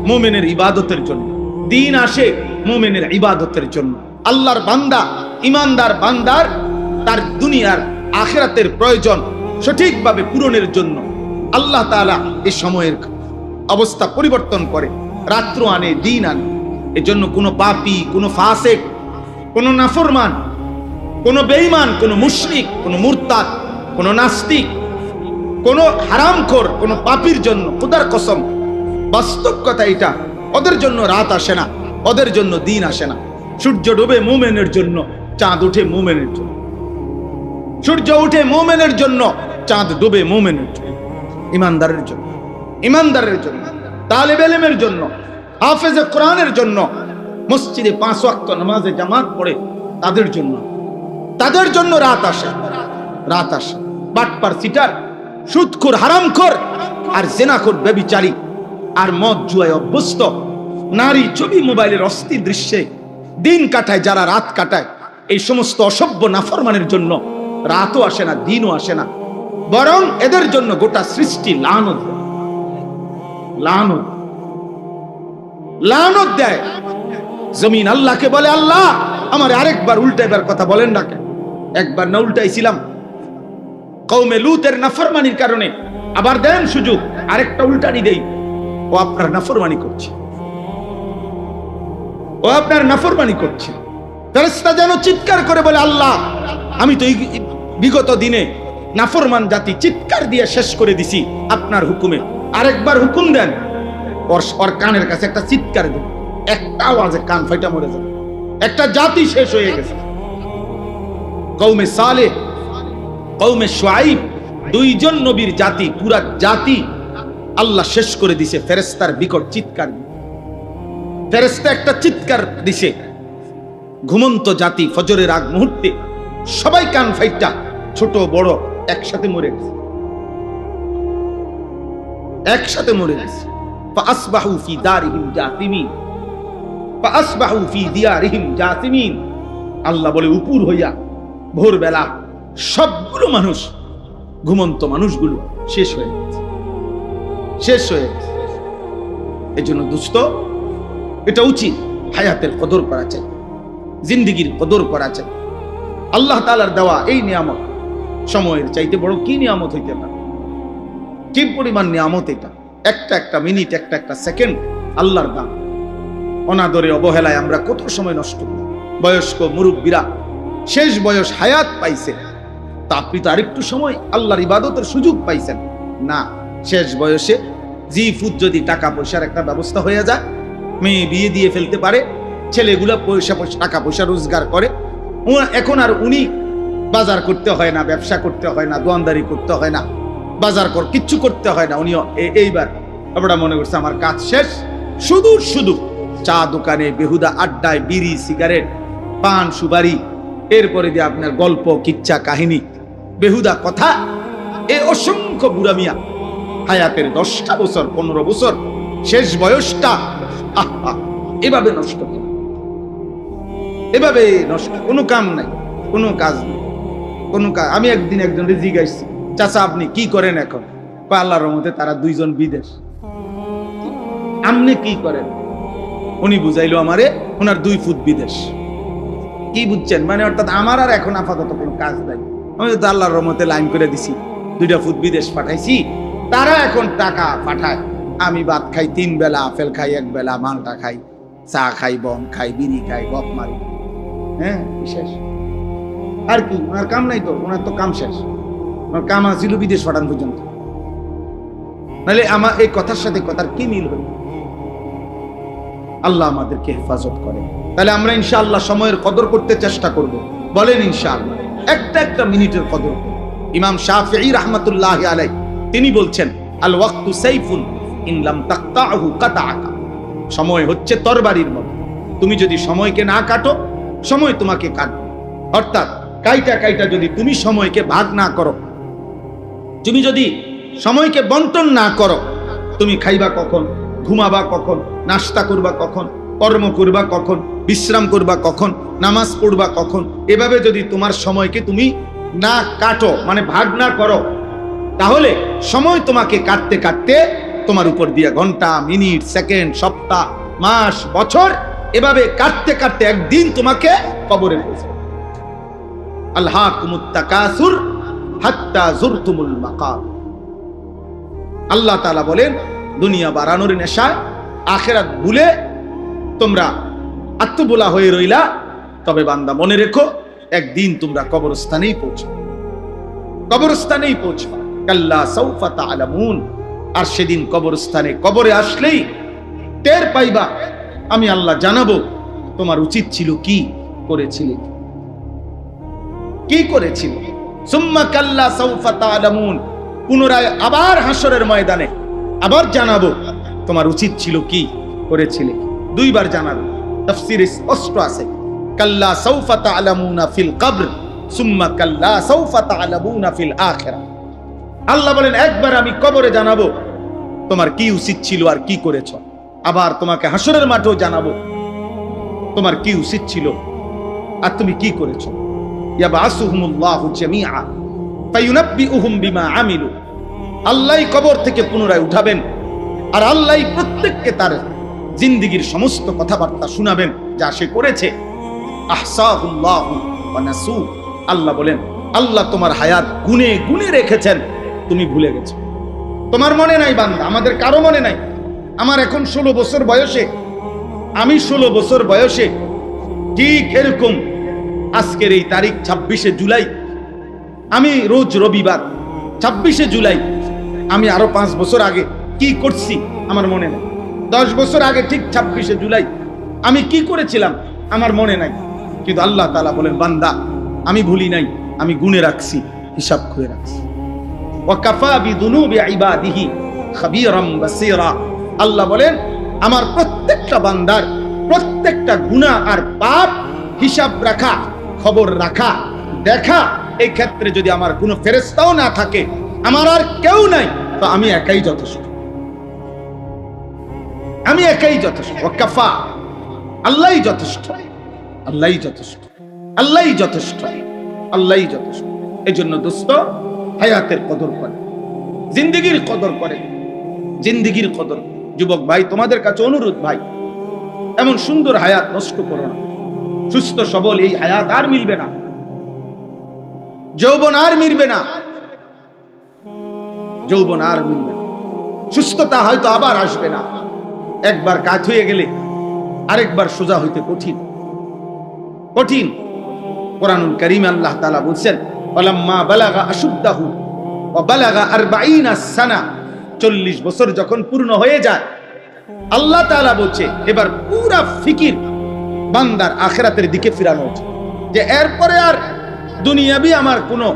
মুমিনের ইবাদতের জন্য, দিন আসে মুমিনের ইবাদতের জন্য। আল্লাহর বান্দা, ইমানদার বান্দার তার দুনিয়ার আখিরাতের প্রয়োজন সঠিকভাবে পূরণের জন্য আল্লাহ তাআলা এই সময়ের অবস্থা পরিবর্তন করে, রাত্র আনে, দিন আনে। এজন্য কোনো পাপী, কোনো ফাসিক, কোনো নাফরমান, কোনো বেঈমান, কোনো মুশরিক, কোনো মুরতাদ, কোনো নাস্তিক, কোনো হারামখোর, কোনো পাপীর জন্য খোদার কসম, বাস্তব কথা এটা, ওদের জন্য রাত আসে না, ওদের জন্য দিন আসে না। সূর্য ডুবে মুমিনের জন্য, চাঁদ উঠে মুমিনের জন্য। সূর্য উঠে মুমিনের জন্য, চাঁদ ডুবে মুমিনের জন্য। ইমানদারের জন্য, ইমানদারের জন্য, তালেবে ইলমের জন্য, হাফেজে কোরআনের জন্য, মসজিদে 5 ওয়াক্ত নামাজে জামাত পড়ে তাদের জন্য, তাদের জন্য রাত আসে, রাত আসে। বাটপার, সিটার, সুদখোর, হারামখোর আর জেনাখোর, ব্যভিচারী আর মদ জুয়ায় অভ্যস্ত, নারী ছবি, মোবাইলের অস্থির দৃশ্যে দিন কাটায় যারা, রাত কাটায়, এই সমস্ত অসভ্য নাফরমানের জন্য রাতও আসে না, দিনও আসে না, বরং এদের জন্য গোটা সৃষ্টি লানত, লানত, লানত দেয়। জমিন আল্লাহকে বলে আল্লাহ আমার আরেকবার উল্টাইবার কথা বলেন না কেন? একবার না উল্টাইছিলাম কওমে লূতের নাফরমানির কারণে, আবার দেন সুযোগ আরেকটা উল্টানি দেই। ও আপনার নাফরমানি করছে, ও আপনার নাফরমানি করছে। ফেরেশতা যেন চিৎকার করে বলে আল্লাহ আমি তো বিগত দিনে নাফরমান জাতি চিৎকার দিয়ে শেষ করে দিছি আপনার হুকুমে, আরেকবার হুকুম দেন। ওর কানের কাছে একটা চিৎকার দেন, একটা আওয়াজে কান ফাইটা মরে যাবে। একটা জাতি শেষ হয়ে গেছে। কওমে সালেহ, কওমে শুআইব, 2 জন নবীর জাতি, পুরা জাতি আল্লাহ শেষ করে দিছে ফেরেশতার বিকট চিৎকার। ফেরেশতা একটা চিৎকার দিছে, ঘুমন্ত জাতি ফজরের আগ মুহূর্তে সবাই কান ফাইটা, ছোট বড় একসাথে মরে গেছে, একসাথে মরে গেছে। ফাসবাহু ফি দারিহিম জাসিমিন, ফাসবাহু ফি দিয়ারিহিম জাসিমিন। আল্লাহ বলে উপর হইয়া ভোরবেলা সবগুলো মানুষ, ঘুমন্ত মানুষগুলো শেষ হয়ে গেছে, শেষ হয়ে গেছে। এজন্য দোস্ত, এটা উচিত হায়াতের কদর করা চাই, জিন্দেগির কদর করা চাই। আল্লাহ তাআলার দেওয়া এই নিয়ামত সময়ের চাইতে বড় কি নিয়ামত হইতে পারে? কি পরিমাণ নিয়ামত এটা! একটা একটা মিনিট, একটা একটা সেকেন্ড আল্লাহর দান। অনাদরে, অবহেলায় আমরা কত সময় নষ্ট করি। বয়স্ক মুরব্বীরা শেষ বয়স হায়াত পাইছে, তা আপনি তো আরেকটু সময় আল্লাহর ইবাদতের সুযোগ পাইছেন, না, শেষ বয়সে জি ফুট যদি টাকা পয়সার একটা ব্যবস্থা হয়ে যায়, মেয়ে বিয়ে দিয়ে ফেলতে পারে, ছেলেগুলো টাকা পয়সা রোজগার করে, এখন আর উনি বাজার করতে হয় না, ব্যবসা করতে হয় না, দোয়ানদারি করতে হয় না, কিচ্ছু করতে হয় না। উনি এইবার আমরা মনে করছে আমার কাজ শেষ, শুধু শুধু চা দোকানে, বেহুদা আড্ডায়, বিড়ি সিগারেট, পান সুপারি, এরপরে দিয়ে আপনার গল্প কিচ্ছা কাহিনী, বেহুদা কথা, এই অসংখ্য বুড়া মিয়া হায়াতের 10টা বছর 15 বছর শেষ বয়সটা এভাবে নষ্ট করে, এভাবে নষ্ট, কোনো কাম নাই, কোনো কাজ নেই, কোনো কাজ। আমি একদিন একজনকে জিজ্ঞাসছি, চাচা আপনি কি করেন এখন? আল্লাহর রহমতে তারা 2 জন বিদেশ। আপনি কি করেন? উনি বুঝাইলো আমারে ওনার 2 ফুট বিদেশ। কি বুঝছেন? মানে অর্থাৎ আমার আর এখন আপাতত কোনো কাজ নাই, আমি তো আল্লাহর রহমতে লাইন করে দিছি, 2টা ফুট বিদেশ পাঠাইছি, তারা এখন টাকা পাঠায়, আমি ভাত খাই 3 বেলা, আপেল খাই 1 বেলা, মালটা খাই, চা খাই, বম খাই, বিড়ি খাই, গপ মারি, হ্যাঁ বিশেষ আর কি। ওনার কাম নাই তো, ওনার তো কাম শেষ, ওনার কাম আছিল বিদেশ পাঠান পর্যন্ত। নাহলে আমার এই কথার সাথে কথার কি মিল হল? আল্লাহ আমাদেরকে হেফাজত করে। তাহলে আমরা ইনশাআল্লাহ সময়ের কদর করতে চেষ্টা করব, বলেন ইনশাআল্লাহ, একটা মিনিটের কদর। ইমাম শাফিঈ রাহমাতুল্লাহি আলাইহি তিনি বলছেন, আল ওয়াক্তু সাইফুন ইন লাম তাকতাহু কাতাআকা। সময় হচ্ছে তরবারির মতো, তুমি যদি সময়কে না কাটো, সময় তোমাকে কাটবে। অর্থাৎ কাইটা যদি তুমি সময়কে ভাগ না করো, তুমি যদি সময়কে বন্টন না করো, তুমি খাইবা কখন, ঘুমাবা কখন, নাস্তা করবা কখন, কর্ম করবা কখন, বিশ্রাম করবা কখন, নামাজ পড়বা কখন, এভাবে যদি তোমার সময়কে তুমি না কাটো, মানে ভাগ না করো, তাহলে সময় তোমাকে কাটতে কাটতে তোমার উপর দিয়ে ঘন্টা, মিনিট, সেকেন্ড, সপ্তাহ, মাস, বছর, এভাবে কাটতে কাটতে একদিন তোমাকে কবরে পৌঁছে। আলহাকুমুত তাকাসুর হাত্তা যুরতুমুল মাকার। আল্লাহ তাআলা বলেন, দুনিয়া বাড়ানোর নেশায় আখিরাত ভুলে তোমরা আত্মবোলা হয়ে রইলা, তবে বান্দা মনে রেখো, একদিন তোমরা কবরস্থানেই পৌঁছবে, কবরস্থানেই পৌঁছবে। কাল্লা সাউফা তা'লামুন। আর সেদিন কবরস্থানে, কবরে আসলেই টের পাইবা, আমি আল্লাহ জানাবো তোমার উচিত ছিল কি করেছিলে, কি করেছিলে। সুম্মা কাল্লা সাউফা তা'লামুন। পুনরায় আবার হাসরের ময়দানে আবার জানাবো তোমার উচিত ছিল কি করেছিলে, 2 বার জানাবো। তাফসীরে স্পষ্ট আছে, কাল্লা সাউফা তা'লামুনা ফিল কবর সুম্মা কাল্লা সাউফা তা'লামুনা ফিল আখিরাহ। আল্লাহ বলেন, একবার আমি কবরে জানাবো তোমার কি উচিত ছিল আর কি করেছো, আবার তোমাকে হাসরের মাঠেও জানাবো তোমার কি উচিত ছিল আর তুমি কি করেছো। ইয়াবাসুহুমুল্লাহু জামিআ ফায়ুনাব্বিউহুম বিমা আমিলু। আল্লাহই কবর থেকে পুনরায় উঠাবেন, আর আল্লাহই প্রত্যেককে তার জিন্দেগীর সমস্ত কথাবার্তা শোনাবেন যা সে করেছে। আহসাহুল্লাহু ওয়া নাসু। আল্লাহ বলেন, আল্লাহ তোমার হায়াত গুনে গুনে রেখেছেন, তুমি ভুলে গেছো, তোমার মনে নাই বান্দা, আমাদের কারো মনে নাই। আমার এখন 16 বছর বয়সে, আমি 16 বছর বয়সে ঠিক এরকম আজকের এই তারিখ 26শে জুলাই, আমি রোজ রবিবার 26শে জুলাই, আমি আরো 5 বছর আগে কি করছি আমার মনে নাই। 10 বছর আগে ঠিক 26শে জুলাই আমি কি করেছিলাম আমার মনে নাই। কিন্তু আল্লাহ তাআলা বলেন, বান্দা আমি ভুলি নাই, আমি গুনে রাখছি, হিসাব করে রাখছি। ওয়া কাফা বিযুনুবি ইবাদিহি খাবীরাম বাসীরা। আল্লাহ বলেন, আমার প্রত্যেকটা বান্দার প্রত্যেকটা গুনাহ আর পাপ হিসাব রাখা, খবর রাখা, দেখা, এই ক্ষেত্রে যদি আমার কোনো ফেরেশতাও না থাকে, আমার আর কেউ নাই, তো আমি একাই যথেষ্ট, আমি একাই যথেষ্ট। ওয়া কাফা, আল্লাহই যথেষ্ট, আল্লাহই যথেষ্ট, আল্লাহই যথেষ্ট, আল্লাহই যথেষ্ট। এজন্য দোস্ত, হায়াতের কদর করে, জিন্দেগীর কদর করে, জিন্দেগীর কদর। যুবক ভাই, তোমাদের কাছে অনুরোধ ভাই, এমন সুন্দর হায়াত নষ্ট করো না। সুস্থ সবল এই হায়াত আর মিলবে না, যৌবন আর মিলবে না, যৌবন আর মিলবে না, সুস্থতা হয়তো আবার আসবে না। একবার কাজ হয়ে গেলে আরেকবার সোজা হইতে কঠিন, কঠিন। কোরআনুল কারীমে আল্লাহ তাআলা বলছেন, ওয়ালাম্মা বালাগা আশুদ্দাহু বালাগা 40 সানা, 40 বছর যখন পূর্ণ হয়ে যায়, আল্লাহ তাআলা বলছে এবার পুরা ফিকির বান্দার আখিরাতের দিকে ফিরানো উচিত, যে এরপরে আর দুনিয়াবি আমার কোনো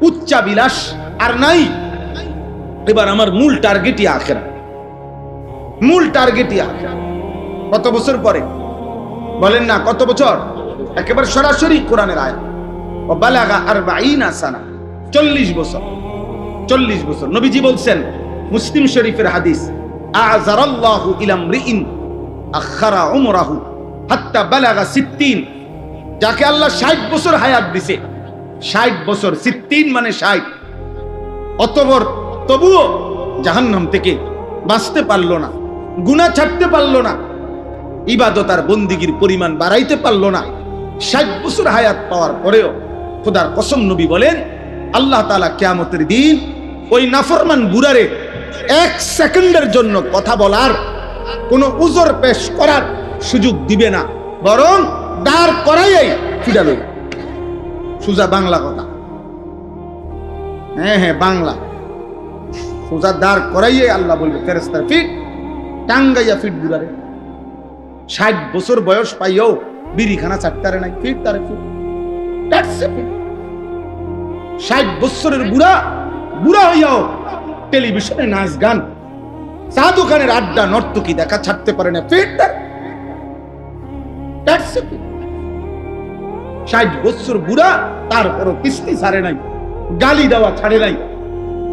উচ্চাবিলাস আর নাই, এবার আমার মূল টার্গেটই আখিরাত, মূল টার্গেটই আখিরাত। কত বছর পরে বলেন না, কত বছর? একেবারে সরাসরি কোরআনের আয়াত, বালাগা 40 সানা, 40 বছর, 40 বছর। নবীজি বলছেন, মুসলিম শরীফের হাদিস, আযারাল্লাহু ইলা মরিইন আখারা উমরাহু হাত্তা বালাগা 60, যাকে আল্লাহ 60 বছর হায়াত দিছে, 60 বছর, 60 মানে 60, অতঃপর তবুও জাহান্নাম থেকে বাঁচতে পারলো না, গুনাহ ছাড়তে পারলো না, ইবাদত আর বন্দিগির পরিমাণ বাড়াইতে পারলো না, 60 বছর হায়াত পাওয়ার পরেও খোদার কসম নবী বলেন, আল্লাহ তাআলা কিয়ামতের দিন ওই নাফরমান বুড়ারে 1 সেকেন্ডের জন্য কথা বলার, কোনো উযর পেশ করার সুযোগ দিবে না, বরং দাঁড় করাইয়াই ফিরালো। সোজা বাংলা কথা, হ্যাঁ হ্যাঁ বাংলা, সোজা দাঁড় করাইয়াই আল্লাহ বলবে ফেরেশতার ফিট টাঙ্গাইয়া ফিট বুড়ারে। 60 বছর বয়স পাইও বিড়িখানা চাটতারে নাই, ফিট তারে ফিট, 60 বছরের বুড়া, বুড়া হইয়াও টেলিভিশনে নাচ গান, চা দোকানের আড্ডা, নর্তকী দেখা ছাড়তে পারে না, ফিট তার 60 বছর বুড়া, তারপরও কিস্তি ছাড়ে নাই, গালি দেওয়া ছাড়ে নাই,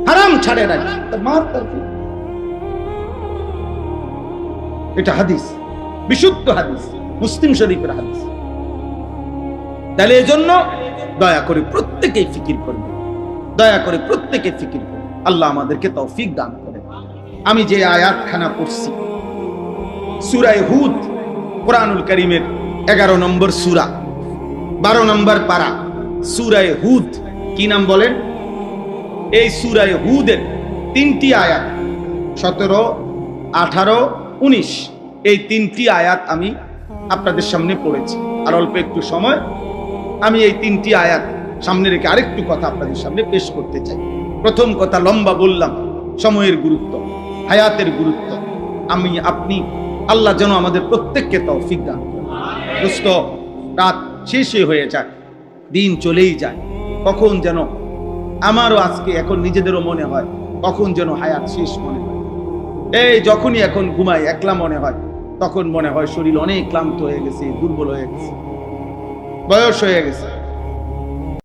হারাম ছাড়ে নাই, মার তার ফিট। এটা হাদিস, বিশুদ্ধ হাদিস, মুসলিম শরীফের হাদিস। তাহলে এজন্য দয়া করে প্রত্যেকেই ফিকির করবে, দয়া করে প্রত্যেকে ফিকির করবে। আল্লাহ আমাদেরকে তৌফিক দান করে। আমি যে আয়াতখানা পড়ছি, সূরা হুদ, কোরআনুল কারীমের 11 নম্বর সূরা, 12 নম্বর পারা, সূরা হুদ। কি নাম বলেন? এই সূরা হুদের 3টি আয়াত, 17, 18, 19, এই 3টি আয়াত আমি আপনাদের সামনে পড়েছি। আর অল্প একটু সময় আমি এই 3টি আয়াত সামনে রেখে আরেকটু কথা আপনাদের সামনে পেশ করতে চাই। প্রথম কথা, লম্বা বললাম, সময়ের গুরুত্ব, হায়াতের গুরুত্ব। আমি আপনি, আল্লাহ যেন আমাদের প্রত্যেককে তৌফিক দান করেন। দোস্ত, রাত শেষই হয়ে যায়, দিন চলেই যায়, কখন যেন, আমারও আজকে এখন নিজেদেরও মনে হয় কখন যেন হায়াত শেষ মনে হয়। এই যখনই এখন ঘুমাই, একলা মনে হয়, তখন মনে হয় শরীর অনেক ক্লান্ত হয়ে গেছে, দুর্বল হয়ে গেছে, বয়স হয়ে গেছে।